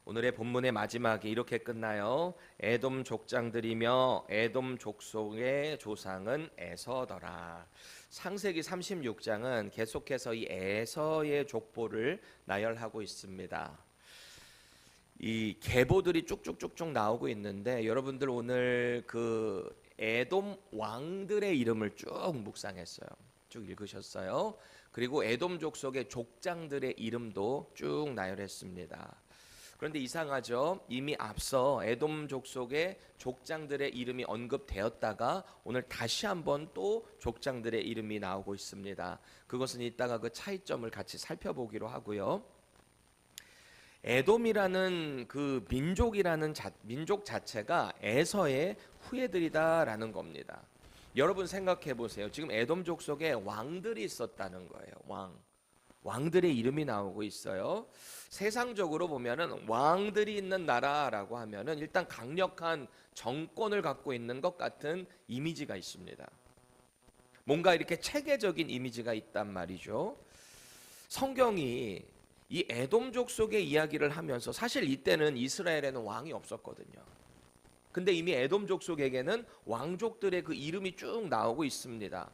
오늘의 본문의 마지막이 이렇게 끝나요. 에돔 족장들이며 에돔 족속의 조상은 에서더라. 창세기 36장은 계속해서 이 에서의 족보를 나열하고 있습니다. 이 계보들이 쭉쭉쭉쭉 나오고 있는데 여러분들 오늘 그 에돔 왕들의 이름을 쭉 묵상했어요. 쭉 읽으셨어요. 그리고 에돔 족속의 족장들의 이름도 쭉 나열했습니다. 그런데 이상하죠. 이미 앞서 에돔 족속의 족장들의 이름이 언급되었다가 오늘 다시 한번 또 족장들의 이름이 나오고 있습니다. 그것은 이따가 그 차이점을 같이 살펴보기로 하고요. 에돔이라는 그 민족 자체가 에서의 후예들이다라는 겁니다. 여러분 생각해 보세요. 지금 에돔 족속에 왕들이 있었다는 거예요. 왕들의 이름이 나오고 있어요. 세상적으로 보면은 왕들이 있는 나라라고 하면은 일단 강력한 정권을 갖고 있는 것 같은 이미지가 있습니다. 뭔가 이렇게 체계적인 이미지가 있단 말이죠. 성경이 이 에돔 족속의 이야기를 하면서 사실 이때는 이스라엘에는 왕이 없었거든요. 근데 이미 에돔 족속에게는 왕족들의 그 이름이 쭉 나오고 있습니다.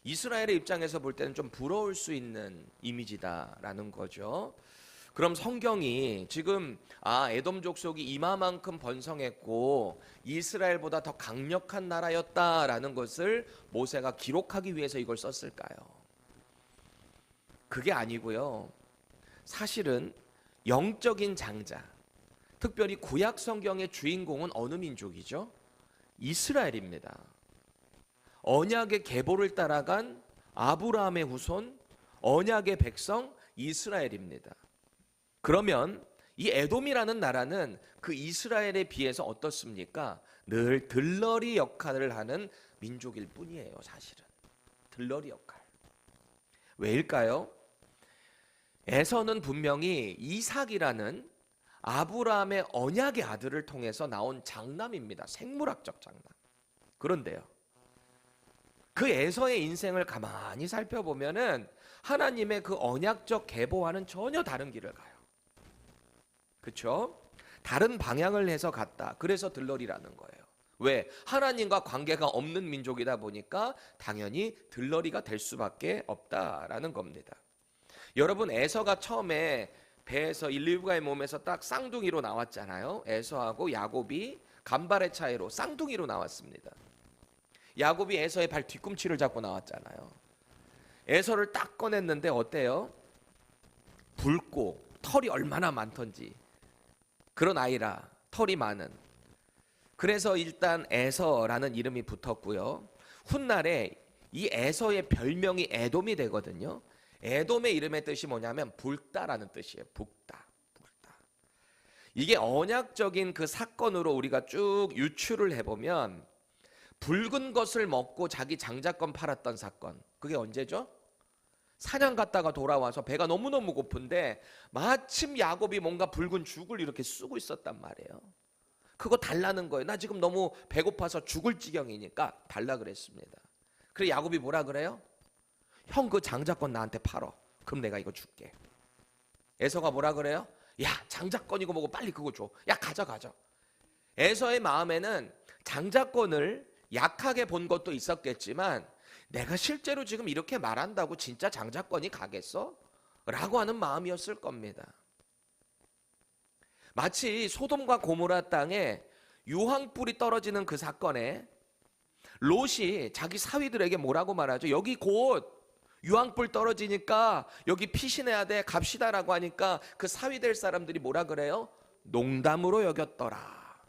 이스라엘의 입장에서 볼 때는 좀 부러울 수 있는 이미지다라는 거죠. 그럼 성경이 지금 에돔 족속이 이마만큼 번성했고 이스라엘보다 더 강력한 나라였다라는 것을 모세가 기록하기 위해서 이걸 썼을까요? 그게 아니고요. 사실은 영적인 장자, 특별히 구약 성경의 주인공은 어느 민족이죠? 이스라엘입니다. 언약의 계보를 따라간 아브라함의 후손, 언약의 백성 이스라엘입니다. 그러면 이 에돔이라는 나라는 그 이스라엘에 비해서 어떻습니까? 늘 들러리 역할을 하는 민족일 뿐이에요. 사실은 들러리 역할. 왜일까요? 에서는 분명히 이삭이라는 아브라함의 언약의 아들을 통해서 나온 장남입니다. 생물학적 장남. 그런데요, 그 에서의 인생을 가만히 살펴보면은 하나님의 그 언약적 계보와는 전혀 다른 길을 가요. 그렇죠? 다른 방향을 해서 갔다. 그래서 들러리라는 거예요. 왜? 하나님과 관계가 없는 민족이다 보니까 당연히 들러리가 될 수밖에 없다라는 겁니다. 여러분, 에서가 처음에 배에서 리브가의 몸에서 딱 쌍둥이로 나왔잖아요. 에서하고 야곱이 간발의 차이로 쌍둥이로 나왔습니다. 야곱이 에서의 발 뒤꿈치를 잡고 나왔잖아요. 에서를 딱 꺼냈는데 어때요? 붉고 털이 얼마나 많던지 그런 아이라, 털이 많은. 그래서 일단 에서라는 이름이 붙었고요. 훗날에 이 에서의 별명이 에돔이 되거든요. 에돔의 이름의 뜻이 뭐냐면 붉다라는 뜻이에요. 붉다. 이게 언약적인 그 사건으로 우리가 쭉 유추를 해보면 붉은 것을 먹고 자기 장자권 팔았던 사건, 그게 언제죠? 사냥 갔다가 돌아와서 배가 너무너무 고픈데 마침 야곱이 뭔가 붉은 죽을 이렇게 쓰고 있었단 말이에요. 그거 달라는 거예요. 나 지금 너무 배고파서 죽을 지경이니까 달라 그랬습니다. 그래 야곱이 뭐라 그래요? 형 그 장자권 나한테 팔어. 그럼 내가 이거 줄게. 에서가 뭐라 그래요? 야, 장자권이고 뭐고 빨리 그거 줘. 야, 가져. 에서의 마음에는 장자권을 약하게 본 것도 있었겠지만 내가 실제로 지금 이렇게 말한다고 진짜 장자권이 가겠어? 라고 하는 마음이었을 겁니다. 마치 소돔과 고모라 땅에 유황불이 떨어지는 그 사건에 롯이 자기 사위들에게 뭐라고 말하죠? 여기 곧 유황불 떨어지니까 여기 피신해야 돼, 갑시다라고 하니까 그 사위 될 사람들이 뭐라 그래요? 농담으로 여겼더라.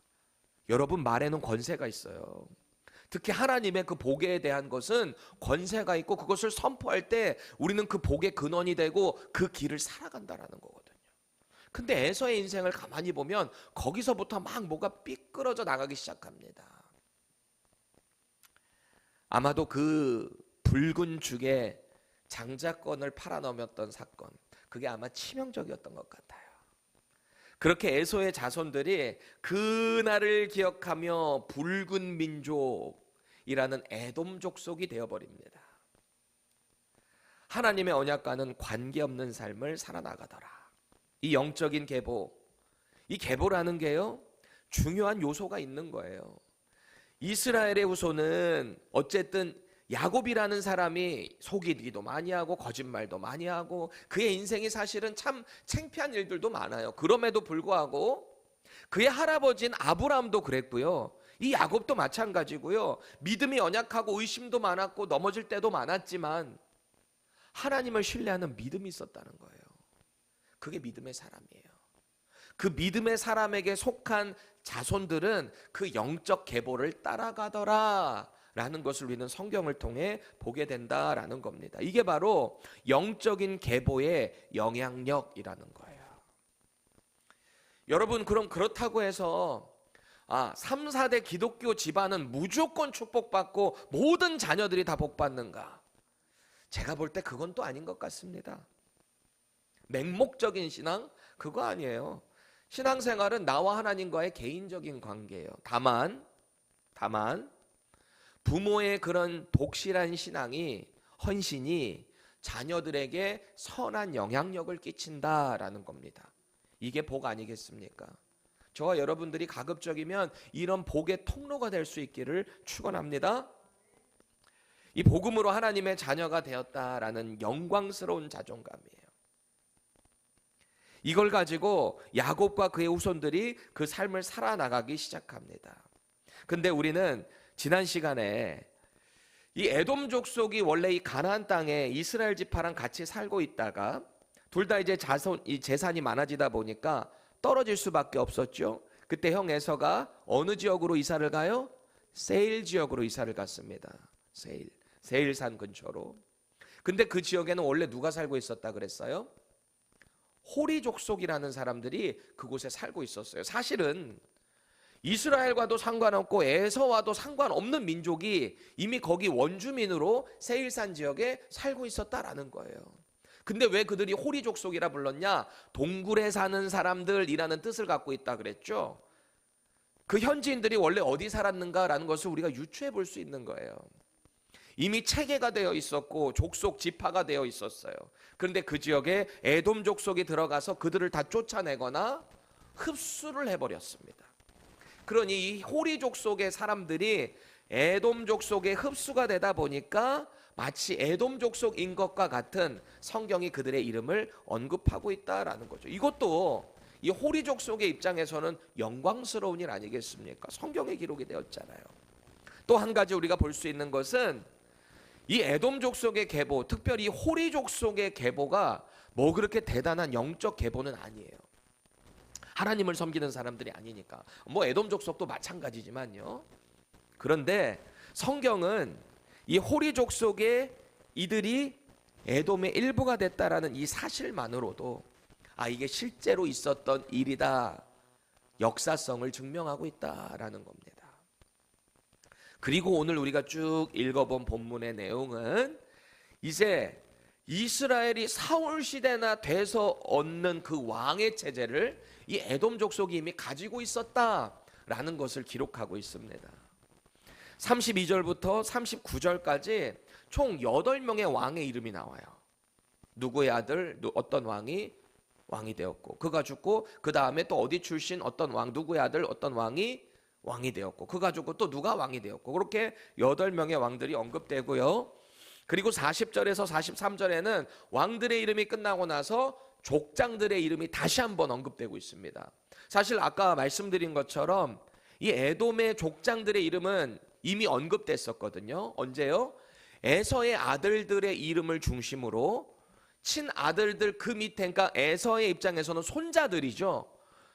여러분, 말에는 권세가 있어요. 특히 하나님의 그 복에 대한 것은 권세가 있고 그것을 선포할 때 우리는 그 복의 근원이 되고 그 길을 살아간다라는 거거든요. 근데 에서의 인생을 가만히 보면 거기서부터 막 뭐가 삐뚤어져 나가기 시작합니다. 아마도 그 붉은 죽에 장자권을 팔아넘었던 사건, 그게 아마 치명적이었던 것 같아요. 그렇게 에서의 자손들이 그날을 기억하며 붉은 민족이라는 에돔 족속이 되어버립니다. 하나님의 언약과는 관계없는 삶을 살아나가더라. 이 영적인 계보, 이 계보라는 게요, 중요한 요소가 있는 거예요. 이스라엘의 후손은 어쨌든 야곱이라는 사람이 속이기도 많이 하고 거짓말도 많이 하고 그의 인생이 사실은 참 창피한 일들도 많아요. 그럼에도 불구하고 그의 할아버지인 아브라함도 그랬고요. 이 야곱도 마찬가지고요. 믿음이 연약하고 의심도 많았고 넘어질 때도 많았지만 하나님을 신뢰하는 믿음이 있었다는 거예요. 그게 믿음의 사람이에요. 그 믿음의 사람에게 속한 자손들은 그 영적 계보를 따라가더라 라는 것을 우리는 성경을 통해 보게 된다라는 겁니다. 이게 바로 영적인 계보의 영향력이라는 거예요. 여러분, 그럼 그렇다고 해서 3, 4대 기독교 집안은 무조건 축복받고 모든 자녀들이 다 복받는가? 제가 볼 때 그건 또 아닌 것 같습니다. 맹목적인 신앙? 그거 아니에요. 신앙생활은 나와 하나님과의 개인적인 관계예요. 다만 부모의 그런 독실한 신앙이, 헌신이 자녀들에게 선한 영향력을 끼친다라는 겁니다. 이게 복 아니겠습니까? 저와 여러분들이 가급적이면 이런 복의 통로가 될 수 있기를 축원합니다. 이 복음으로 하나님의 자녀가 되었다라는 영광스러운 자존감이에요. 이걸 가지고 야곱과 그의 후손들이 그 삶을 살아나가기 시작합니다. 근데 우리는 지난 시간에 이 에돔 족속이 원래 이 가나안 땅에 이스라엘 지파랑 같이 살고 있다가 둘 다 이제 이 재산이 많아지다 보니까 떨어질 수밖에 없었죠. 그때 형 에서가 어느 지역으로 이사를 가요? 세일 지역으로 이사를 갔습니다. 세일산 근처로. 근데 그 지역에는 원래 누가 살고 있었다 그랬어요? 호리 족속이라는 사람들이 그곳에 살고 있었어요. 사실은 이스라엘과도 상관없고 에서와도 상관없는 민족이 이미 거기 원주민으로 세일산 지역에 살고 있었다라는 거예요. 근데 왜 그들이 호리 족속이라 불렀냐? 동굴에 사는 사람들이라는 뜻을 갖고 있다 그랬죠. 그 현지인들이 원래 어디 살았는가라는 것을 우리가 유추해 볼 수 있는 거예요. 이미 체계가 되어 있었고 족속 지파가 되어 있었어요. 그런데 그 지역에 에돔 족속이 들어가서 그들을 다 쫓아내거나 흡수를 해버렸습니다. 그러니 이 호리 족속의 사람들이 에돔 족속에 흡수가 되다 보니까 마치 에돔 족속인 것과 같은 성경이 그들의 이름을 언급하고 있다라는 거죠. 이것도 이 호리 족속의 입장에서는 영광스러운 일 아니겠습니까? 성경에 기록이 되었잖아요. 또 한 가지 우리가 볼 수 있는 것은 이 에돔 족속의 계보, 특별히 호리 족속의 계보가 뭐 그렇게 대단한 영적 계보는 아니에요. 하나님을 섬기는 사람들이 아니니까. 뭐 에돔 족속도 마찬가지지만요. 그런데 성경은 이 호리 족속의 이들이 에돔의 일부가 됐다라는 이 사실만으로도 이게 실제로 있었던 일이다, 역사성을 증명하고 있다라는 겁니다. 그리고 오늘 우리가 쭉 읽어본 본문의 내용은 이제 이스라엘이 사울 시대나 돼서 얻는 그 왕의 체제를 이 에돔 족속이 이미 가지고 있었다라는 것을 기록하고 있습니다. 32절부터 39절까지 총 8명의 왕의 이름이 나와요. 누구의 아들, 어떤 왕이 되었고, 그가 죽고 그 다음에 또 어디 출신 어떤 왕, 누구의 아들 어떤 왕이 되었고, 그가 죽고 또 누가 왕이 되었고, 그렇게 8명의 왕들이 언급되고요. 그리고 40절에서 43절에는 왕들의 이름이 끝나고 나서 족장들의 이름이 다시 한번 언급되고 있습니다. 사실 아까 말씀드린 것처럼 이 에돔의 족장들의 이름은 이미 언급됐었거든요. 언제요? 에서의 아들들의 이름을 중심으로 친아들들 그 밑에, 그러니까 에서의 입장에서는 손자들이죠.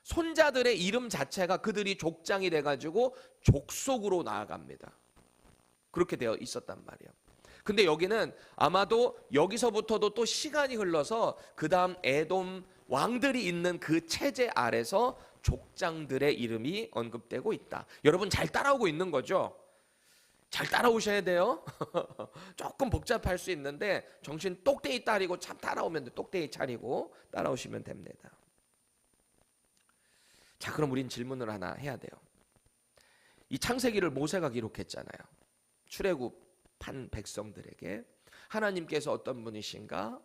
손자들의 이름 자체가 그들이 족장이 돼가지고 족속으로 나아갑니다. 그렇게 되어 있었단 말이에요. 근데 여기는 아마도 여기서부터도 또 시간이 흘러서 그 다음 에돔 왕들이 있는 그 체제 아래서 족장들의 이름이 언급되고 있다. 여러분 잘 따라오고 있는 거죠? 잘 따라오셔야 돼요. 조금 복잡할 수 있는데 정신 똑대히 따리고 참 따라오면 똑대히 차리고 따라오시면 됩니다. 자, 그럼 우린 질문을 하나 해야 돼요. 이 창세기를 모세가 기록했잖아요. 출애굽한 백성들에게 하나님께서 어떤 분이신가?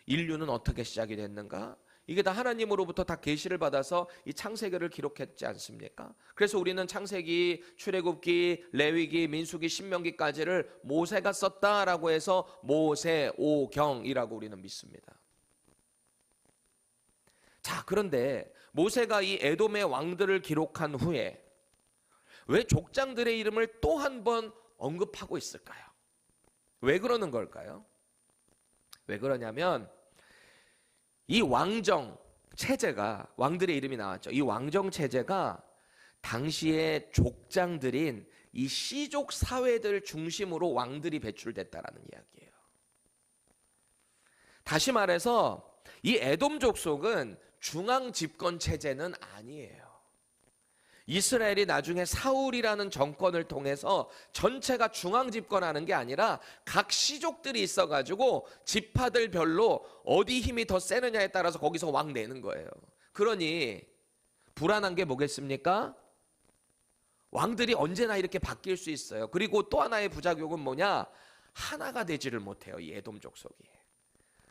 인류는 어떻게 시작이 됐는가? 이게 다 하나님으로부터 다 계시를 받아서 이 창세기를 기록했지 않습니까? 그래서 우리는 창세기, 출애굽기, 레위기, 민수기, 신명기까지를 모세가 썼다라고 해서 모세오경이라고 우리는 믿습니다. 자, 그런데 모세가 이 에돔의 왕들을 기록한 후에 왜 족장들의 이름을 또 한 번 언급하고 있을까요? 왜 그러는 걸까요? 왜 그러냐면 이 왕정 체제가, 왕들의 이름이 나왔죠. 이 왕정 체제가 당시의 족장들인 이 씨족 사회들 중심으로 왕들이 배출됐다라는 이야기예요. 다시 말해서 이 에돔 족속은 중앙 집권 체제는 아니에요. 이스라엘이 나중에 사울이라는 정권을 통해서 전체가 중앙 집권하는 게 아니라 각 시족들이 있어가지고 지파들별로 어디 힘이 더 세느냐에 따라서 거기서 왕 내는 거예요. 그러니 불안한 게 뭐겠습니까? 왕들이 언제나 이렇게 바뀔 수 있어요. 그리고 또 하나의 부작용은 뭐냐? 하나가 되지를 못해요, 이 에돔 족속이.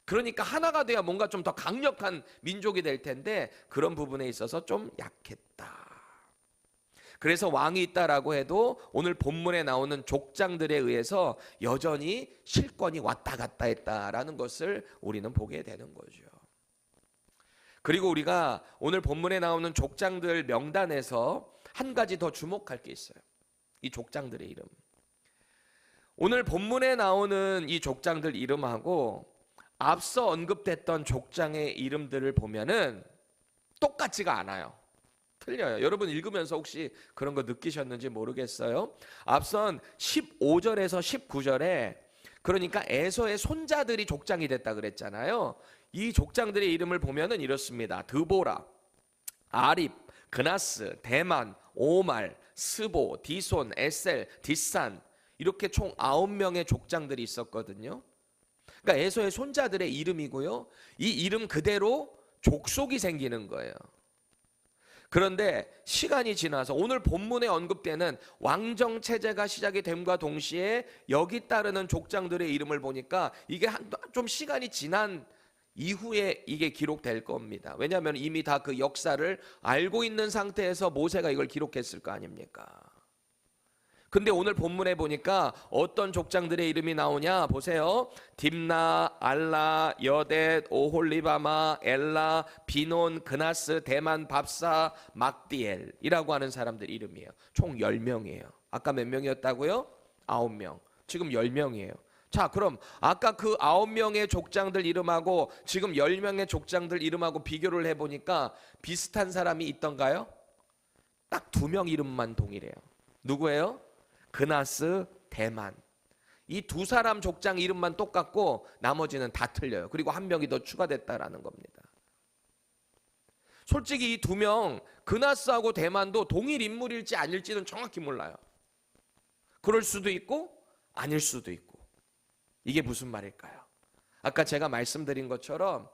그러니까 하나가 돼야 뭔가 좀 더 강력한 민족이 될 텐데 그런 부분에 있어서 좀 약했다. 그래서 왕이 있다라고 해도 오늘 본문에 나오는 족장들에 의해서 여전히 실권이 왔다 갔다 했다라는 것을 우리는 보게 되는 거죠. 그리고 우리가 오늘 본문에 나오는 족장들 명단에서 한 가지 더 주목할 게 있어요. 이 족장들의 이름. 오늘 본문에 나오는 이 족장들 이름하고 앞서 언급됐던 족장의 이름들을 보면은 똑같지가 않아요. 틀려요. 여러분 읽으면서 혹시 그런 거 느끼셨는지 모르겠어요. 앞선 15절에서 19절에 그러니까 에서의 손자들이 족장이 됐다 그랬잖아요. 이 족장들의 이름을 보면은 이렇습니다. 드보라, 아립, 그나스, 대만, 오말, 스보, 디손, 에셀, 디산 이렇게 총 9명의 족장들이 있었거든요. 그러니까 에서의 손자들의 이름이고요. 이 이름 그대로 족속이 생기는 거예요. 그런데 시간이 지나서 오늘 본문에 언급되는 왕정 체제가 시작이 됨과 동시에 여기 따르는 족장들의 이름을 보니까 이게 좀 시간이 지난 이후에 이게 기록될 겁니다. 왜냐하면 이미 다 그 역사를 알고 있는 상태에서 모세가 이걸 기록했을 거 아닙니까? 근데 오늘 본문에 보니까 어떤 족장들의 이름이 나오냐 보세요. 딥나, 알라, 여댓, 오홀리바마, 엘라, 비논, 그나스, 대만, 밥사, 막디엘이라고 하는 사람들 이름이에요. 총 10명이에요. 아까 몇 명이었다고요? 9명. 지금 10명이에요. 자, 그럼 아까 그 9명의 족장들 이름하고 지금 10명의 족장들 이름하고 비교를 해보니까 비슷한 사람이 있던가요? 딱 2명 이름만 동일해요. 누구예요? 그나스, 대만. 이 두 사람 족장 이름만 똑같고 나머지는 다 틀려요. 그리고 한 명이 더 추가됐다라는 겁니다. 솔직히 이 2명 그나스하고 대만도 동일 인물일지 아닐지는 정확히 몰라요. 그럴 수도 있고 아닐 수도 있고. 이게 무슨 말일까요? 아까 제가 말씀드린 것처럼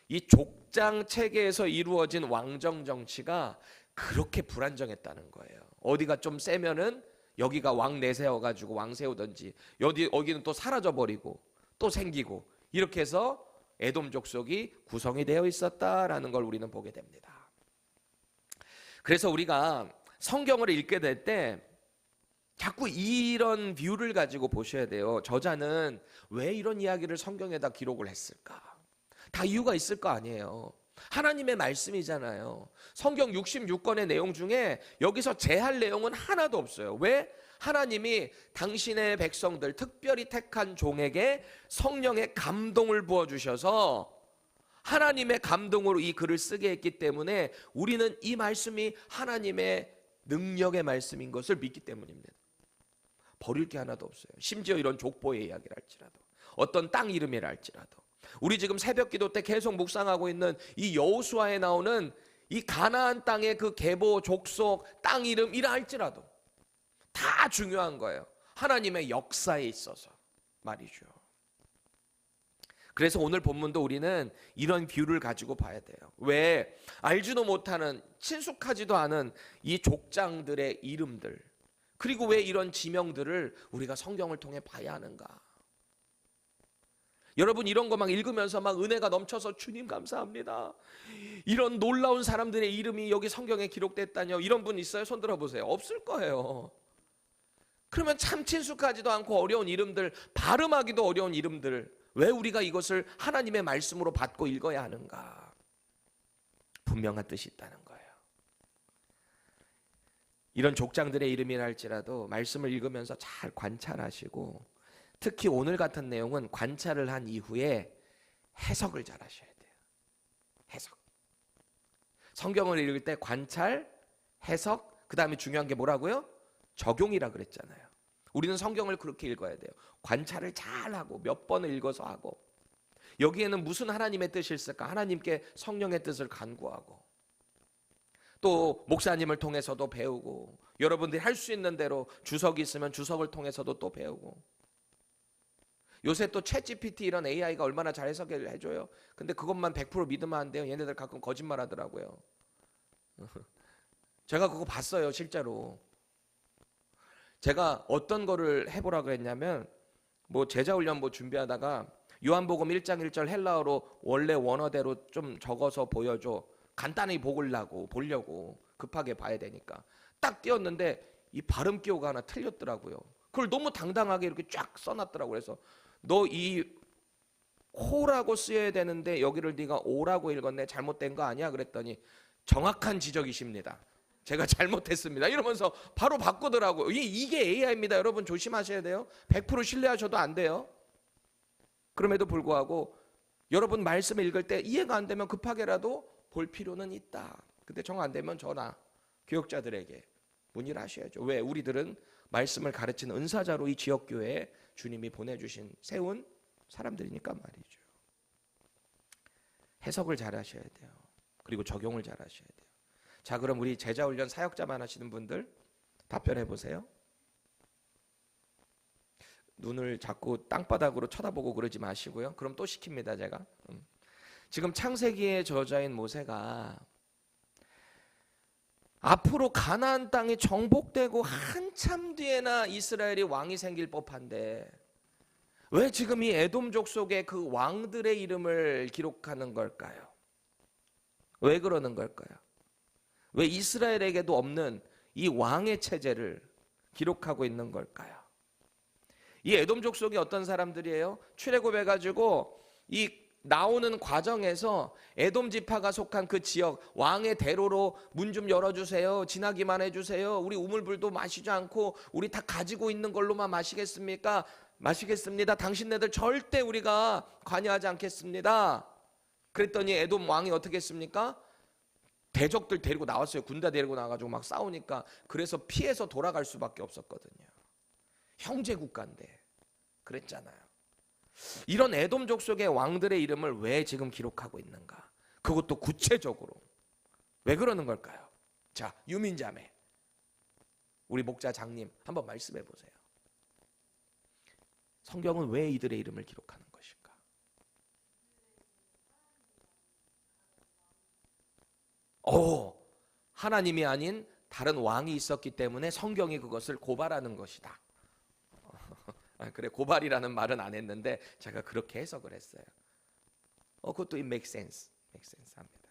이 족장 체계에서 이루어진 왕정 정치가 그렇게 불안정했다는 거예요. 어디가 좀 세면은 여기가 왕 내세워가지고 왕 세우든지 여기는 또 사라져버리고 또 생기고 이렇게 해서 에돔 족속이 구성이 되어 있었다라는 걸 우리는 보게 됩니다. 그래서 우리가 성경을 읽게 될 때 자꾸 이런 뷰를 가지고 보셔야 돼요. 저자는 왜 이런 이야기를 성경에다 기록을 했을까? 다 이유가 있을 거 아니에요. 하나님의 말씀이잖아요. 성경 66권의 내용 중에 여기서 제할 내용은 하나도 없어요. 왜? 하나님이 당신의 백성들, 특별히 택한 종에게 성령의 감동을 부어주셔서 하나님의 감동으로 이 글을 쓰게 했기 때문에 우리는 이 말씀이 하나님의 능력의 말씀인 것을 믿기 때문입니다. 버릴 게 하나도 없어요. 심지어 이런 족보의 이야기를 할지라도, 어떤 땅 이름이라 할지라도, 우리 지금 새벽기도 때 계속 묵상하고 있는 이 여호수아에 나오는 이 가나안 땅의 그 계보, 족속, 땅 이름이라 할지라도 다 중요한 거예요. 하나님의 역사에 있어서 말이죠. 그래서 오늘 본문도 우리는 이런 뷰를 가지고 봐야 돼요. 왜? 알지도 못하는, 친숙하지도 않은 이 족장들의 이름들, 그리고 왜 이런 지명들을 우리가 성경을 통해 봐야 하는가? 여러분 이런 거 막 읽으면서 막 은혜가 넘쳐서 주님 감사합니다. 이런 놀라운 사람들의 이름이 여기 성경에 기록됐다뇨. 이런 분 있어요? 손 들어보세요. 없을 거예요. 그러면 참 친숙하지도 않고 어려운 이름들, 발음하기도 어려운 이름들, 왜 우리가 이것을 하나님의 말씀으로 받고 읽어야 하는가? 분명한 뜻이 있다는 거예요. 이런 족장들의 이름이라 할지라도 말씀을 읽으면서 잘 관찰하시고, 특히 오늘 같은 내용은 관찰을 한 이후에 해석을 잘 하셔야 돼요. 해석. 성경을 읽을 때 관찰, 해석, 그 다음에 중요한 게 뭐라고요? 적용이라 그랬잖아요. 우리는 성경을 그렇게 읽어야 돼요. 관찰을 잘 하고 몇 번을 읽어서 하고, 여기에는 무슨 하나님의 뜻이 있을까? 하나님께 성령의 뜻을 간구하고, 또 목사님을 통해서도 배우고, 여러분들이 할 수 있는 대로 주석이 있으면 주석을 통해서도 또 배우고, 요새 또 챗GPT 이런 AI가 얼마나 잘 해석을 해줘요. 근데 그것만 100% 믿으면 안 돼요. 얘네들 가끔 거짓말 하더라고요. 제가 그거 봤어요, 실제로. 제가 어떤 거를 해보라 그랬냐면, 뭐 제자훈련 뭐 준비하다가 요한복음 1장 1절 헬라어로 원래 원어대로 좀 적어서 보여줘. 간단히 보려고 급하게 봐야 되니까 딱 띄웠는데 이 발음 기호가 하나 틀렸더라고요. 그걸 너무 당당하게 이렇게 쫙 써놨더라고요. 그래서 너 이 호라고 쓰여야 되는데 여기를 네가 오라고 읽었네. 잘못된 거 아니야? 그랬더니 정확한 지적이십니다. 제가 잘못했습니다. 이러면서 바로 바꾸더라고요. 이게 AI입니다. 여러분 조심하셔야 돼요. 100% 신뢰하셔도 안 돼요. 그럼에도 불구하고 여러분 말씀을 읽을 때 이해가 안 되면 급하게라도 볼 필요는 있다. 근데 정 안 되면 저나 교역자들에게 문의를 하셔야죠. 왜? 우리들은 말씀을 가르치는 은사자로 이 지역교회에 주님이 보내주신 세운 사람들이니까 말이죠. 해석을 잘 하셔야 돼요. 그리고 적용을 잘 하셔야 돼요. 자, 그럼 우리 제자훈련 사역자만 하시는 분들 답변해 보세요. 눈을 자꾸 땅바닥으로 쳐다보고 그러지 마시고요. 그럼 또 시킵니다, 제가. 지금 창세기의 저자인 모세가 앞으로 가나안 땅이 정복되고 한참 뒤에나 이스라엘이 왕이 생길 법한데 왜 지금 이 에돔족 속에 그 왕들의 이름을 기록하는 걸까요? 왜 그러는 걸까요? 왜 이스라엘에게도 없는 이 왕의 체제를 기록하고 있는 걸까요? 이 에돔족 속에 어떤 사람들이에요? 출애굽해가지고 이 나오는 과정에서 에돔 지파가 속한 그 지역 왕의 대로로 문 좀 열어주세요. 지나기만 해주세요. 우리 우물물도 마시지 않고 우리 다 가지고 있는 걸로만 마시겠습니까? 마시겠습니다. 당신네들 절대 우리가 관여하지 않겠습니다. 그랬더니 에돔 왕이 어떻게 했습니까? 대적들 데리고 나왔어요. 군대 데리고 나와가지고 막 싸우니까 그래서 피해서 돌아갈 수밖에 없었거든요. 형제 국가인데 그랬잖아요. 이런 에돔족 속의 왕들의 이름을 왜 지금 기록하고 있는가? 그것도 구체적으로 왜 그러는 걸까요? 자, 유민자매 우리 목자 장님 한번 말씀해 보세요. 성경은 왜 이들의 이름을 기록하는 것일까? 하나님이 아닌 다른 왕이 있었기 때문에 성경이 그것을 고발하는 것이다. 그래, 고발이라는 말은 안 했는데 제가 그렇게 해석을 했어요. 그것도 it makes sense 합니다.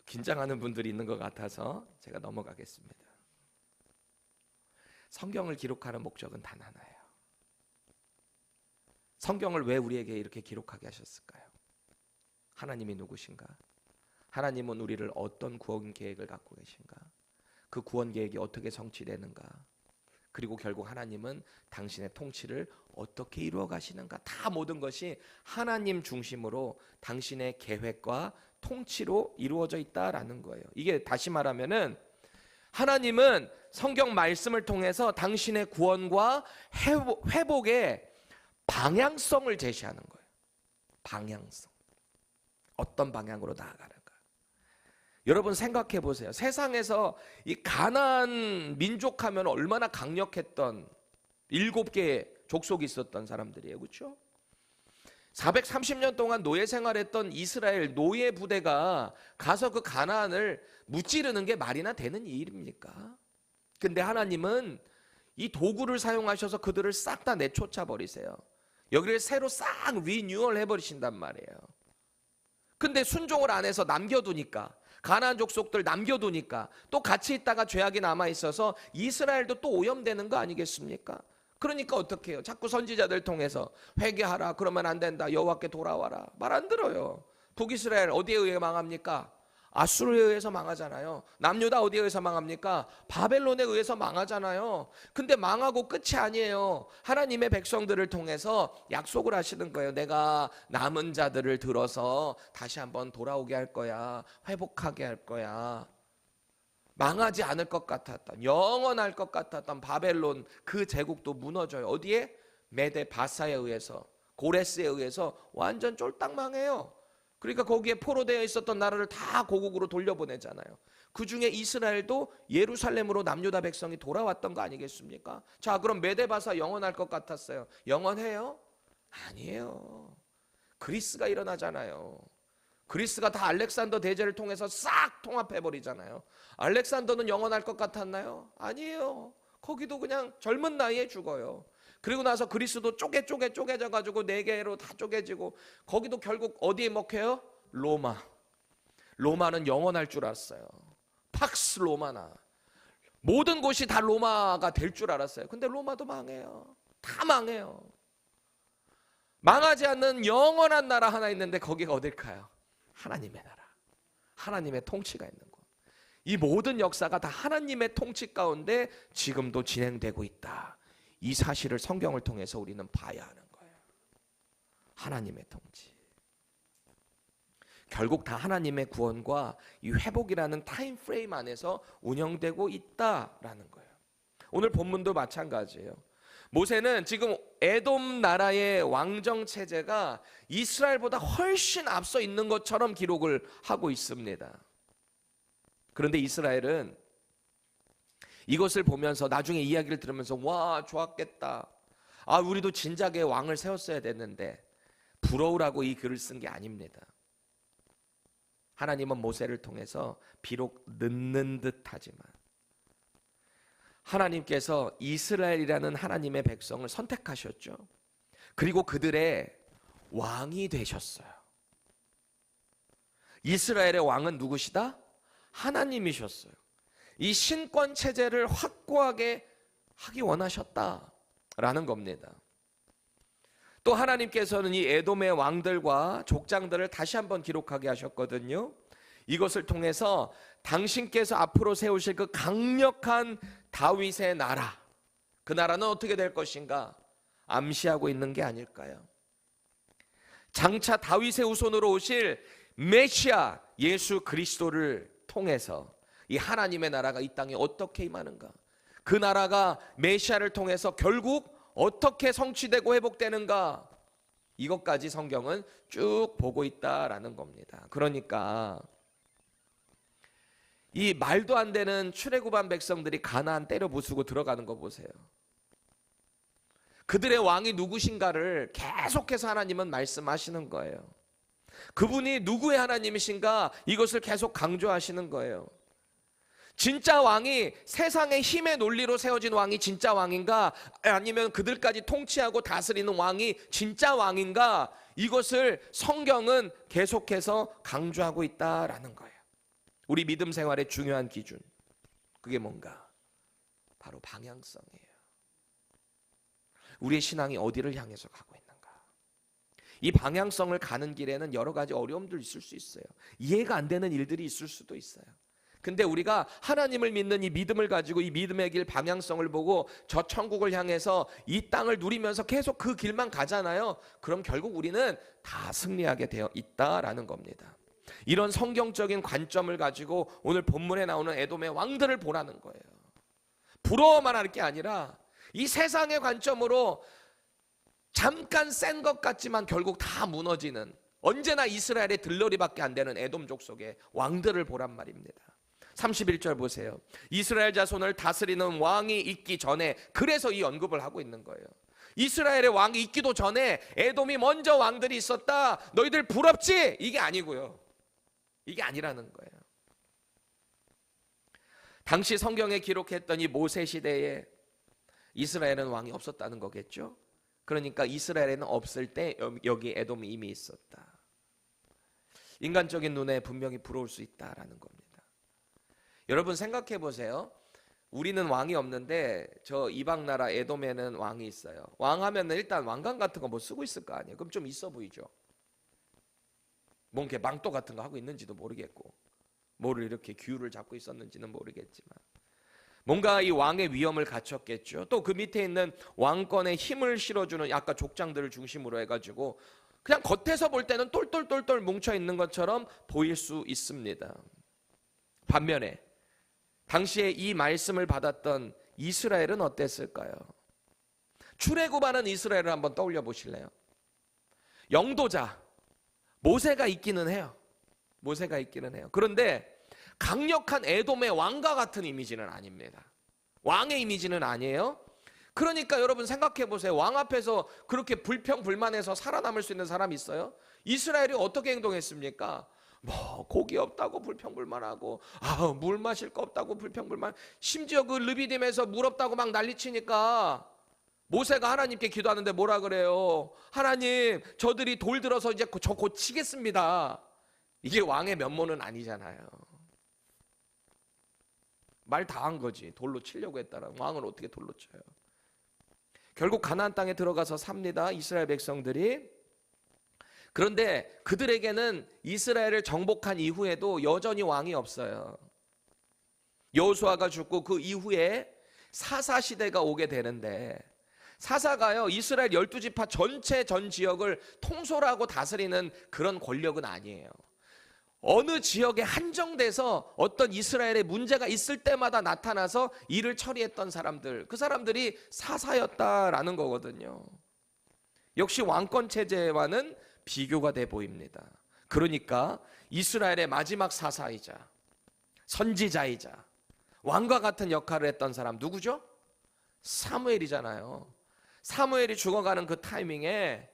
긴장하는 분들이 있는 것 같아서 제가 넘어가겠습니다. 성경을 기록하는 목적은 단 하나예요. 성경을 왜 우리에게 이렇게 기록하게 하셨을까요? 하나님이 누구신가? 하나님은 우리를 어떤 구원 계획을 갖고 계신가? 그 구원 계획이 어떻게 성취되는가? 그리고 결국 하나님은 당신의 통치를 어떻게 이루어 가시는가? 다 모든 것이 하나님 중심으로 당신의 계획과 통치로 이루어져 있다라는 거예요. 이게 다시 말하면은 하나님은 성경 말씀을 통해서 당신의 구원과 회복의 방향성을 제시하는 거예요. 방향성. 어떤 방향으로 나아가는가? 여러분 생각해 보세요. 세상에서 이 가나안 민족하면 얼마나 강력했던 7개의 족속이 있었던 사람들이에요. 그렇죠? 430년 동안 노예 생활했던 이스라엘 노예 부대가 가서 그 가나안을 무찌르는 게 말이나 되는 일입니까? 근데 하나님은 이 도구를 사용하셔서 그들을 싹 다 내쫓아 버리세요. 여기를 새로 싹 리뉴얼 해버리신단 말이에요. 근데 순종을 안 해서 남겨두니까, 가나안 족속들 남겨두니까 또 같이 있다가 죄악이 남아있어서 이스라엘도 또 오염되는 거 아니겠습니까? 그러니까 어떻게 해요? 자꾸 선지자들 통해서 회개하라, 그러면 안 된다, 여호와께 돌아와라. 말 안 들어요. 북이스라엘 어디에 의해 망합니까? 아수르에 의해서 망하잖아요. 남유다 어디에 의해서 망합니까? 바벨론에 의해서 망하잖아요. 근데 망하고 끝이 아니에요. 하나님의 백성들을 통해서 약속을 하시는 거예요. 내가 남은 자들을 들어서 다시 한번 돌아오게 할 거야. 회복하게 할 거야. 망하지 않을 것 같았던, 영원할 것 같았던 바벨론 그 제국도 무너져요. 어디에? 메데 바사에 의해서, 고레스에 의해서 완전 쫄딱 망해요. 그러니까 거기에 포로되어 있었던 나라를 다 고국으로 돌려보내잖아요. 그 중에 이스라엘도 예루살렘으로 남유다 백성이 돌아왔던 거 아니겠습니까? 자, 그럼 메데바사 영원할 것 같았어요. 영원해요? 아니에요. 그리스가 일어나잖아요. 그리스가 다 알렉산더 대제를 통해서 싹 통합해버리잖아요. 알렉산더는 영원할 것 같았나요? 아니에요. 거기도 그냥 젊은 나이에 죽어요. 그리고 나서 그리스도 쪼개져 가지고 4개로 다 쪼개지고, 거기도 결국 어디에 먹혀요? 로마. 로마는 영원할 줄 알았어요. 팍스 로마나 모든 곳이 다 로마가 될 줄 알았어요. 근데 로마도 망해요. 다 망해요. 망하지 않는 영원한 나라 하나 있는데 거기가 어딜까요? 하나님의 나라, 하나님의 통치가 있는 곳. 이 모든 역사가 다 하나님의 통치 가운데 지금도 진행되고 있다. 이 사실을 성경을 통해서 우리는 봐야 하는 거예요. 하나님의 통치. 결국 다 하나님의 구원과 이 회복이라는 타임 프레임 안에서 운영되고 있다라는 거예요. 오늘 본문도 마찬가지예요. 모세는 지금 에돔 나라의 왕정 체제가 이스라엘보다 훨씬 앞서 있는 것처럼 기록을 하고 있습니다. 그런데 이스라엘은 이것을 보면서, 나중에 이야기를 들으면서, 와, 좋았겠다. 아, 우리도 진작에 왕을 세웠어야 됐는데, 부러우라고 이 글을 쓴 게 아닙니다. 하나님은 모세를 통해서 비록 늦는 듯하지만 하나님께서 이스라엘이라는 하나님의 백성을 선택하셨죠. 그리고 그들의 왕이 되셨어요. 이스라엘의 왕은 누구시다? 하나님이셨어요. 이 신권 체제를 확고하게 하기 원하셨다라는 겁니다. 또 하나님께서는 이 에돔의 왕들과 족장들을 다시 한번 기록하게 하셨거든요. 이것을 통해서 당신께서 앞으로 세우실 그 강력한 다윗의 나라, 그 나라는 어떻게 될 것인가 암시하고 있는 게 아닐까요? 장차 다윗의 후손으로 오실 메시아 예수 그리스도를 통해서 이 하나님의 나라가 이 땅에 어떻게 임하는가, 그 나라가 메시아를 통해서 결국 어떻게 성취되고 회복되는가, 이것까지 성경은 쭉 보고 있다라는 겁니다. 그러니까 이 말도 안 되는 출애굽한 백성들이 가나안 때려 부수고 들어가는 거 보세요. 그들의 왕이 누구신가를 계속해서 하나님은 말씀하시는 거예요. 그분이 누구의 하나님이신가, 이것을 계속 강조하시는 거예요. 진짜 왕이, 세상의 힘의 논리로 세워진 왕이 진짜 왕인가, 아니면 그들까지 통치하고 다스리는 왕이 진짜 왕인가, 이것을 성경은 계속해서 강조하고 있다라는 거예요. 우리 믿음 생활의 중요한 기준, 그게 뭔가? 바로 방향성이에요. 우리의 신앙이 어디를 향해서 가고 있는가? 이 방향성을 가는 길에는 여러 가지 어려움도 있을 수 있어요. 이해가 안 되는 일들이 있을 수도 있어요. 근데 우리가 하나님을 믿는 이 믿음을 가지고 이 믿음의 길 방향성을 보고 저 천국을 향해서 이 땅을 누리면서 계속 그 길만 가잖아요. 그럼 결국 우리는 다 승리하게 되어 있다라는 겁니다. 이런 성경적인 관점을 가지고 오늘 본문에 나오는 에돔의 왕들을 보라는 거예요. 부러워만 할 게 아니라 이 세상의 관점으로 잠깐 센 것 같지만 결국 다 무너지는, 언제나 이스라엘의 들러리밖에 안 되는 에돔 족속의 왕들을 보란 말입니다. 31절 보세요. 이스라엘 자손을 다스리는 왕이 있기 전에, 그래서 이 언급을 하고 있는 거예요. 이스라엘의 왕이 있기도 전에 에돔이 먼저 왕들이 있었다, 너희들 부럽지? 이게 아니고요. 이게 아니라는 거예요. 당시 성경에 기록했던 이 모세 시대에 이스라엘은 왕이 없었다는 거겠죠. 그러니까 이스라엘에는 없을 때 여기 에돔이 이미 있었다. 인간적인 눈에 분명히 부러울 수 있다라는 겁니다. 여러분 생각해 보세요. 우리는 왕이 없는데 저 이방 나라 에돔에는 왕이 있어요. 왕 하면 일단 왕관 같은 거 뭐 쓰고 있을 거 아니에요. 그럼 좀 있어 보이죠. 뭔가 망토 같은 거 하고 있는지도 모르겠고, 뭐를 이렇게 규를 잡고 있었는지는 모르겠지만 뭔가 이 왕의 위엄을 갖췄겠죠. 또 그 밑에 있는 왕권에 힘을 실어주는 아까 족장들을 중심으로 해가지고 그냥 겉에서 볼 때는 똘똘똘똘 뭉쳐 있는 것처럼 보일 수 있습니다. 반면에 당시에 이 말씀을 받았던 이스라엘은 어땠을까요? 출애굽하는 이스라엘을 한번 떠올려 보실래요? 영도자 모세가 있기는 해요. 모세가 있기는 해요. 그런데 강력한 에돔의 왕과 같은 이미지는 아닙니다. 왕의 이미지는 아니에요. 그러니까 여러분 생각해 보세요. 왕 앞에서 그렇게 불평불만해서 살아남을 수 있는 사람이 있어요? 이스라엘이 어떻게 행동했습니까? 뭐 고기 없다고 불평불만하고, 물 마실 거 없다고 불평불만, 심지어 그 르비딤에서 물 없다고 막 난리치니까 모세가 하나님께 기도하는데 뭐라 그래요? 하나님, 저들이 돌 들어서 이제 저 고치겠습니다. 이게 왕의 면모는 아니잖아요. 말 다 한 거지. 돌로 치려고 했다라. 왕을 어떻게 돌로 쳐요? 결국 가나안 땅에 들어가서 삽니다. 이스라엘 백성들이. 그런데 그들에게는 이스라엘을 정복한 이후에도 여전히 왕이 없어요. 여호수아가 죽고 그 이후에 사사 시대가 오게 되는데, 사사가요 이스라엘 12지파 전체 전 지역을 통솔하고 다스리는 그런 권력은 아니에요. 어느 지역에 한정돼서 어떤 이스라엘에 문제가 있을 때마다 나타나서 일을 처리했던 사람들, 그 사람들이 사사였다라는 거거든요. 역시 왕권 체제와는 비교가 돼 보입니다. 그러니까 이스라엘의 마지막 사사이자 선지자이자 왕과 같은 역할을 했던 사람 누구죠? 사무엘이잖아요. 사무엘이 죽어가는 그 타이밍에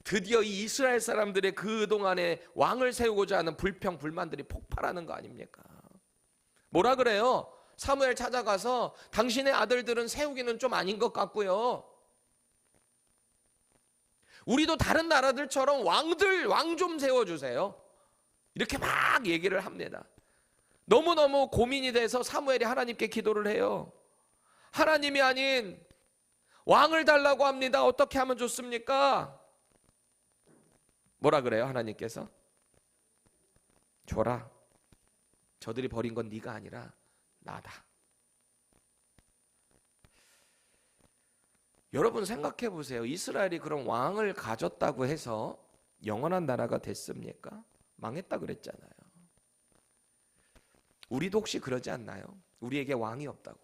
드디어 이 이스라엘 사람들의 그동안에 왕을 세우고자 하는 불평 불만들이 폭발하는 거 아닙니까? 뭐라 그래요? 사무엘 찾아가서 당신의 아들들은 세우기는 좀 아닌 것 같고요, 우리도 다른 나라들처럼 왕 좀 세워주세요. 이렇게 막 얘기를 합니다. 너무너무 고민이 돼서 사무엘이 하나님께 기도를 해요. 하나님이 아닌 왕을 달라고 합니다. 어떻게 하면 좋습니까? 뭐라 그래요? 하나님께서 줘라. 저들이 버린 건 네가 아니라 나다. 여러분 생각해 보세요. 이스라엘이 그런 왕을 가졌다고 해서 영원한 나라가 됐습니까? 망했다 그랬잖아요. 우리도 혹시 그러지 않나요? 우리에게 왕이 없다고,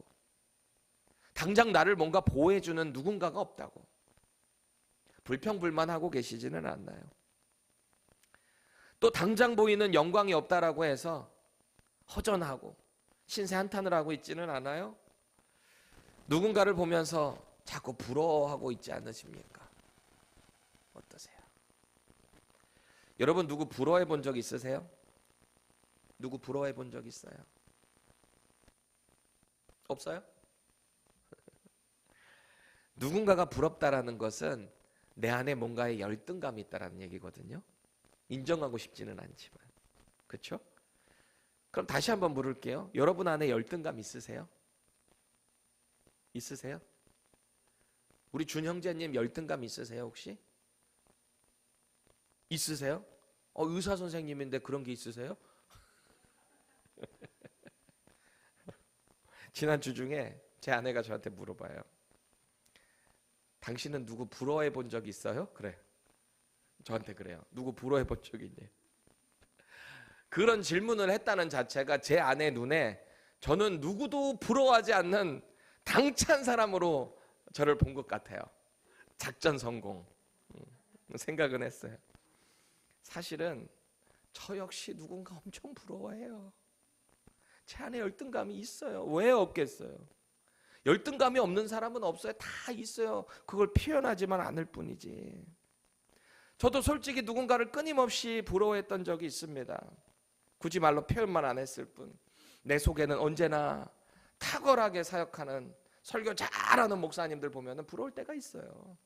당장 나를 뭔가 보호해주는 누군가가 없다고 불평불만하고 계시지는 않나요? 또 당장 보이는 영광이 없다라고 해서 허전하고 신세 한탄을 하고 있지는 않아요? 누군가를 보면서 자꾸 부러워하고 있지 않으십니까? 어떠세요? 여러분 누구 부러워해 본 적 있으세요? 누구 부러워해 본 적 있어요? 없어요? 누군가가 부럽다라는 것은 내 안에 뭔가의 열등감이 있다라는 얘기거든요. 인정하고 싶지는 않지만, 그렇죠? 그럼 다시 한번 물을게요. 여러분 안에 열등감 있으세요? 있으세요? 우리 준 형제님 열등감 있으세요 혹시? 있으세요? 의사 선생님인데 그런 게 있으세요? 지난주 중에 제 아내가 저한테 물어봐요. 당신은 누구 부러워해 본 적 있어요? 그래. 저한테 그래요. 누구 부러워해 본 적 있니? 그런 질문을 했다는 자체가 제 아내 눈에 저는 누구도 부러워하지 않는 당찬 사람으로 저를 본 것 같아요. 작전 성공 생각은 했어요. 사실은 저 역시 누군가 엄청 부러워해요. 제 안에 열등감이 있어요. 왜 없겠어요? 열등감이 없는 사람은 없어요. 다 있어요. 그걸 표현하지만 않을 뿐이지. 저도 솔직히 누군가를 끊임없이 부러워했던 적이 있습니다. 굳이 말로 표현만 안 했을 뿐. 내 속에는 언제나 탁월하게 사역하는 설교 잘하는 목사님들 보면은 부러울 때가 있어요.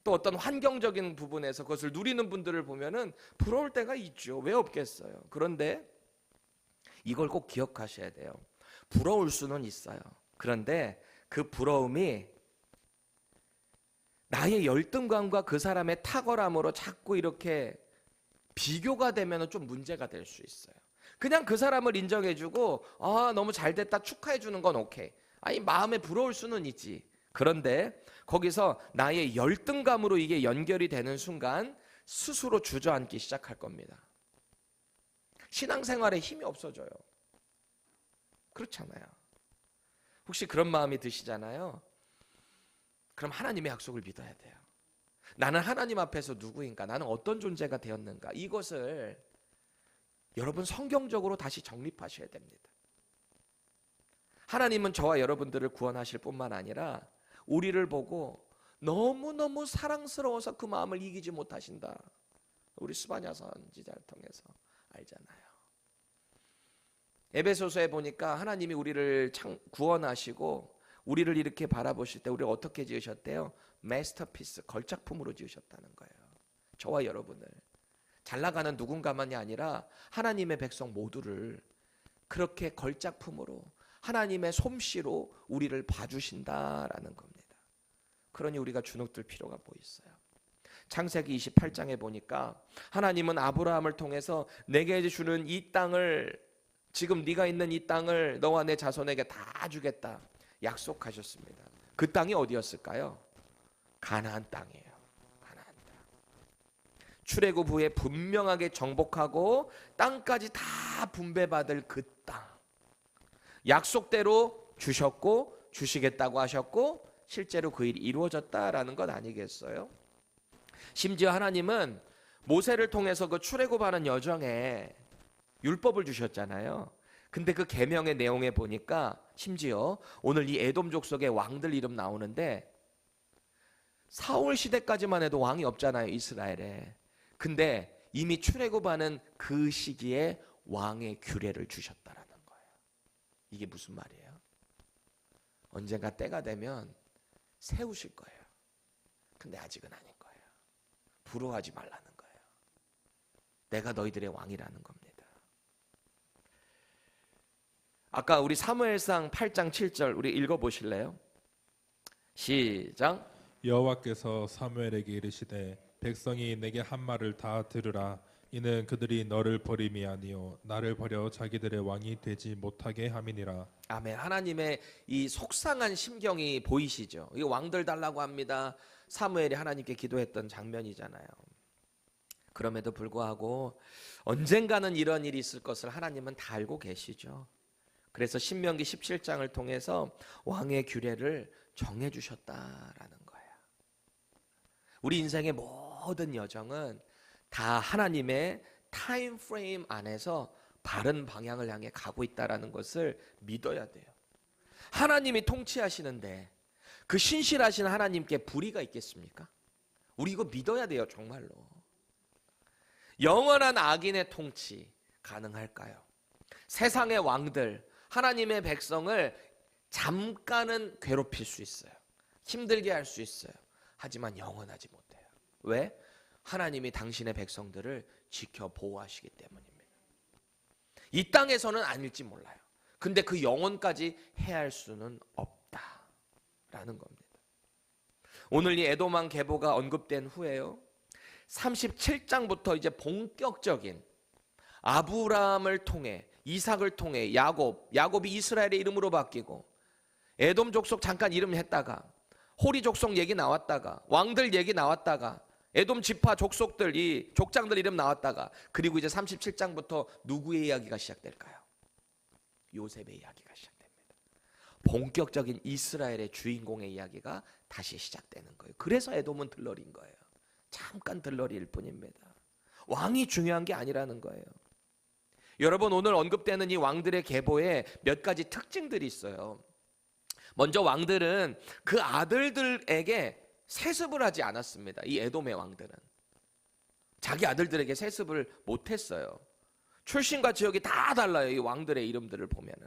또 어떤 환경적인 부분에서 그것을 누리는 분들을 보면은 부러울 때가 있죠. 왜 없겠어요? 그런데 이걸 꼭 기억하셔야 돼요. 부러울 수는 있어요. 그런데 그 부러움이 나의 열등감과 그 사람의 탁월함으로 자꾸 이렇게 비교가 되면 좀 문제가 될 수 있어요. 그냥 그 사람을 인정해주고 너무 잘됐다 축하해주는 건 오케이. 아니 마음에 부러울 수는 있지. 그런데 거기서 나의 열등감으로 이게 연결이 되는 순간 스스로 주저앉기 시작할 겁니다. 신앙생활에 힘이 없어져요. 그렇잖아요. 혹시 그런 마음이 드시잖아요. 그럼 하나님의 약속을 믿어야 돼요. 나는 하나님 앞에서 누구인가? 나는 어떤 존재가 되었는가? 이것을 여러분 성경적으로 다시 정립하셔야 됩니다. 하나님은 저와 여러분들을 구원하실 뿐만 아니라 우리를 보고 너무너무 사랑스러워서 그 마음을 이기지 못하신다. 우리 스바냐 선지자를 통해서 알잖아요. 에베소서에 보니까 하나님이 우리를 구원하시고 우리를 이렇게 바라보실 때 우리를 어떻게 지으셨대요? 마스터피스, 걸작품으로 지으셨다는 거예요. 저와 여러분을 잘나가는 누군가만이 아니라 하나님의 백성 모두를 그렇게 걸작품으로 하나님의 솜씨로 우리를 봐주신다라는 겁니다. 그러니 우리가 주눅들 필요가 뭐 있어요? 창세기 28장에 보니까 하나님은 아브라함을 통해서 내게 주는 이 땅을, 지금 네가 있는 이 땅을 너와 내 자손에게 다 주겠다 약속하셨습니다. 그 땅이 어디였을까요? 가나안 땅이에요. 가나안 땅. 출애굽 후에 분명하게 정복하고 땅까지 다 분배받을 그 땅. 약속대로 주셨고 주시겠다고 하셨고 실제로 그 일이 이루어졌다라는 것 아니겠어요? 심지어 하나님은 모세를 통해서 그 출애굽하는 여정에 율법을 주셨잖아요. 근데 그 계명의 내용에 보니까 심지어 오늘 이 에돔 족속의 왕들 이름 나오는데 사울 시대까지만 해도 왕이 없잖아요, 이스라엘에. 근데 이미 출애굽하는 그 시기에 왕의 규례를 주셨다라는 거예요. 이게 무슨 말이에요? 언젠가 때가 되면 세우실 거예요. 근데 아직은 아닌 거예요. 부러워하지 말라는 거예요. 내가 너희들의 왕이라는 겁니다. 아까 우리 사무엘상 8장 7절 우리 읽어보실래요? 시작. 여호와께서 사무엘에게 이르시되 백성이 내게 한 말을 다 들으라. 이는 그들이 너를 버림이 아니요 나를 버려 자기들의 왕이 되지 못하게 함이니라. 아멘. 하나님의 이 속상한 심경이 보이시죠? 이 왕들 달라고 합니다. 사무엘이 하나님께 기도했던 장면이잖아요. 그럼에도 불구하고 언젠가는 이런 일이 있을 것을 하나님은 다 알고 계시죠. 그래서 신명기 17장을 통해서 왕의 규례를 정해주셨다라는 거예요. 우리 인생의 모든 여정은 다 하나님의 타임 프레임 안에서 바른 방향을 향해 가고 있다는 것을 믿어야 돼요. 하나님이 통치하시는데 그 신실하신 하나님께 불의가 있겠습니까? 우리 이거 믿어야 돼요, 정말로. 영원한 악인의 통치 가능할까요? 세상의 왕들, 하나님의 백성을 잠깐은 괴롭힐 수 있어요. 힘들게 할 수 있어요. 하지만 영원하지 못해요. 왜? 하나님이 당신의 백성들을 지켜 보호하시기 때문입니다. 이 땅에서는 아닐지 몰라요. 근데 그 영혼까지 해할 수는 없다라는 겁니다. 오늘 이 에돔왕 계보가 언급된 후에요. 37장부터 이제 본격적인 아브라함을 통해 이삭을 통해 야곱이 이스라엘의 이름으로 바뀌고 에돔 족속 잠깐 이름 했다가 호리 족속 얘기 나왔다가 왕들 얘기 나왔다가 에돔 지파 족속들 이 족장들 이름 나왔다가 그리고 이제 37장부터 누구의 이야기가 시작될까요? 요셉의 이야기가 시작됩니다. 본격적인 이스라엘의 주인공의 이야기가 다시 시작되는 거예요. 그래서 에돔은 들러리인 거예요. 잠깐 들러리일 뿐입니다. 왕이 중요한 게 아니라는 거예요. 여러분, 오늘 언급되는 이 왕들의 계보에 몇 가지 특징들이 있어요. 먼저 왕들은 그 아들들에게 세습을 하지 않았습니다. 이 에돔의 왕들은 자기 아들들에게 세습을 못했어요. 출신과 지역이 다 달라요. 이 왕들의 이름들을 보면은.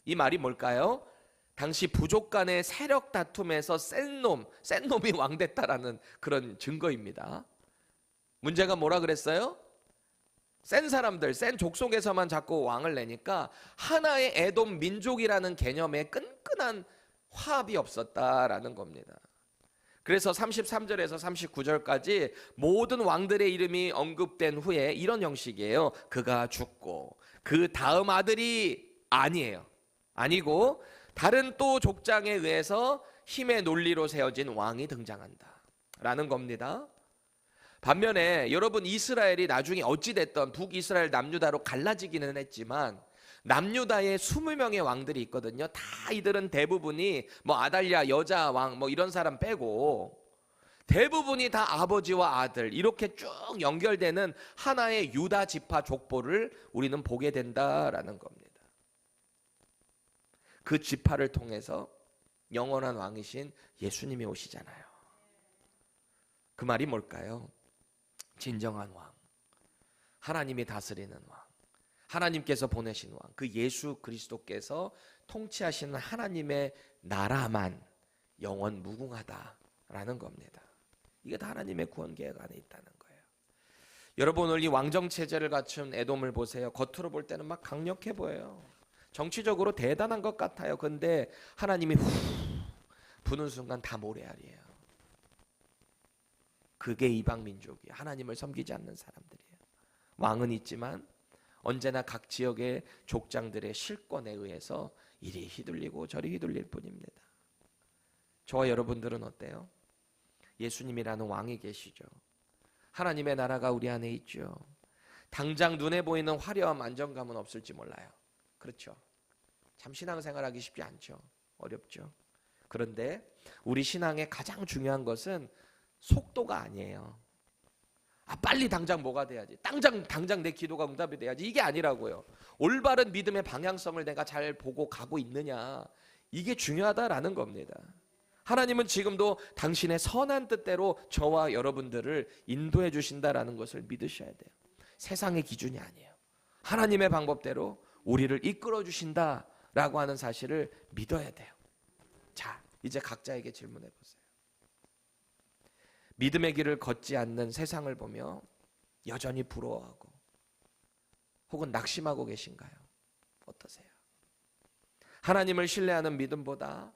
이 말이 뭘까요? 당시 부족 간의 세력 다툼에서 센 놈이 왕 됐다라는 그런 증거입니다. 문제가 뭐라 그랬어요? 센 사람들, 센 족속에서만 자꾸 왕을 내니까 하나의 에돔 민족이라는 개념에 끈끈한 화합이 없었다라는 겁니다. 그래서 33절에서 39절까지 모든 왕들의 이름이 언급된 후에 이런 형식이에요. 그가 죽고 그 다음 아들이 아니고 다른 또 족장에 의해서 힘의 논리로 세워진 왕이 등장한다 라는 겁니다. 반면에 여러분, 이스라엘이 나중에 어찌됐던 북이스라엘 남유다로 갈라지기는 했지만 남유다에 20명의 왕들이 있거든요. 다 이들은 대부분이 뭐 아달랴 여자 왕 뭐 이런 사람 빼고 대부분이 다 아버지와 아들 이렇게 쭉 연결되는 하나의 유다 지파 족보를 우리는 보게 된다라는 겁니다. 그 지파를 통해서 영원한 왕이신 예수님이 오시잖아요. 그 말이 뭘까요? 진정한 왕, 하나님이 다스리는 왕, 하나님께서 보내신 왕, 그 예수 그리스도께서 통치하시는 하나님의 나라만 영원 무궁하다라는 겁니다. 이게 다 하나님의 구원 계획 안에 있다는 거예요. 여러분, 오늘 이 왕정 체제를 갖춘 에돔을 보세요. 겉으로 볼 때는 막 강력해 보여요. 정치적으로 대단한 것 같아요. 근데 하나님이 후 부는 순간 다 모래알이에요. 그게 이방 민족이에요. 하나님을 섬기지 않는 사람들이에요. 왕은 있지만 언제나 각 지역의 족장들의 실권에 의해서 이리 휘둘리고 저리 휘둘릴 뿐입니다. 저와 여러분들은 어때요? 예수님이라는 왕이 계시죠. 하나님의 나라가 우리 안에 있죠. 당장 눈에 보이는 화려함, 안정감은 없을지 몰라요. 그렇죠. 참 신앙생활하기 쉽지 않죠. 어렵죠. 그런데 우리 신앙의 가장 중요한 것은 속도가 아니에요. 빨리 당장 뭐가 돼야지. 당장 내 기도가 응답이 돼야지. 이게 아니라고요. 올바른 믿음의 방향성을 내가 잘 보고 가고 있느냐. 이게 중요하다라는 겁니다. 하나님은 지금도 당신의 선한 뜻대로 저와 여러분들을 인도해 주신다라는 것을 믿으셔야 돼요. 세상의 기준이 아니에요. 하나님의 방법대로 우리를 이끌어 주신다라고 하는 사실을 믿어야 돼요. 자, 이제 각자에게 질문해 보세요. 믿음의 길을 걷지 않는 세상을 보며 여전히 부러워하고 혹은 낙심하고 계신가요? 어떠세요? 하나님을 신뢰하는 믿음보다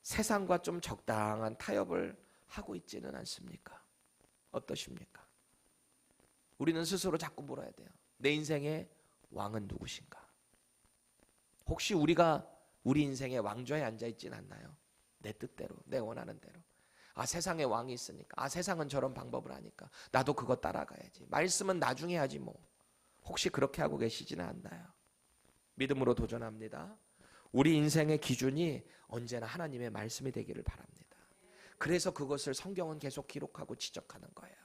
세상과 좀 적당한 타협을 하고 있지는 않습니까? 어떠십니까? 우리는 스스로 자꾸 물어야 돼요. 내 인생의 왕은 누구신가? 혹시 우리가 우리 인생의 왕좌에 앉아있진 않나요? 내 뜻대로, 내 원하는 대로. 세상에 왕이 있으니까, 세상은 저런 방법을 하니까 나도 그거 따라가야지. 말씀은 나중에 하지 뭐. 혹시 그렇게 하고 계시지는 않나요? 믿음으로 도전합니다. 우리 인생의 기준이 언제나 하나님의 말씀이 되기를 바랍니다. 그래서 그것을 성경은 계속 기록하고 지적하는 거예요.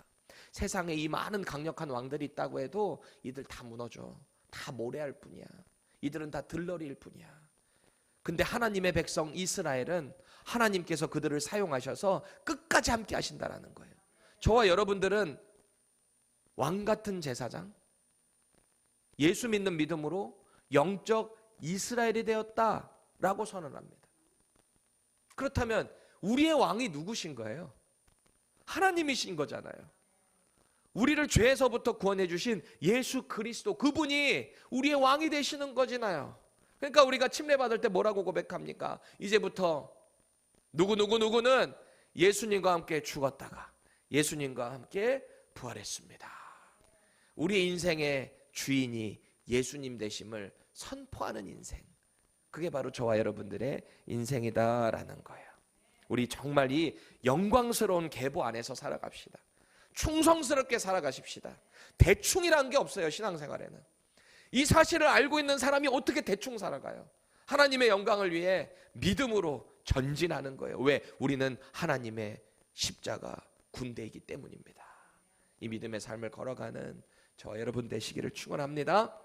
세상에 이 많은 강력한 왕들이 있다고 해도 이들 다 무너져. 다 모래알 뿐이야. 이들은 다 들러리일 뿐이야. 근데 하나님의 백성 이스라엘은 하나님께서 그들을 사용하셔서 끝까지 함께 하신다라는 거예요. 저와 여러분들은 왕 같은 제사장, 예수 믿는 믿음으로 영적 이스라엘이 되었다라고 선언합니다. 그렇다면 우리의 왕이 누구신 거예요? 하나님이신 거잖아요. 우리를 죄에서부터 구원해 주신 예수 그리스도, 그분이 우리의 왕이 되시는 거잖아요. 그러니까 우리가 침례받을 때 뭐라고 고백합니까? 이제부터 누구는 예수님과 함께 죽었다가 예수님과 함께 부활했습니다. 우리 인생의 주인이 예수님 되심을 선포하는 인생, 그게 바로 저와 여러분들의 인생이다라는 거예요. 우리 정말 이 영광스러운 계보 안에서 살아갑시다. 충성스럽게 살아가십시다. 대충이라는 게 없어요. 신앙생활에는 이 사실을 알고 있는 사람이 어떻게 대충 살아가요? 하나님의 영광을 위해 믿음으로 전진하는 거예요. 왜? 우리는 하나님의 십자가 군대이기 때문입니다. 이 믿음의 삶을 걸어가는 저 여러분 되시기를 축원합니다.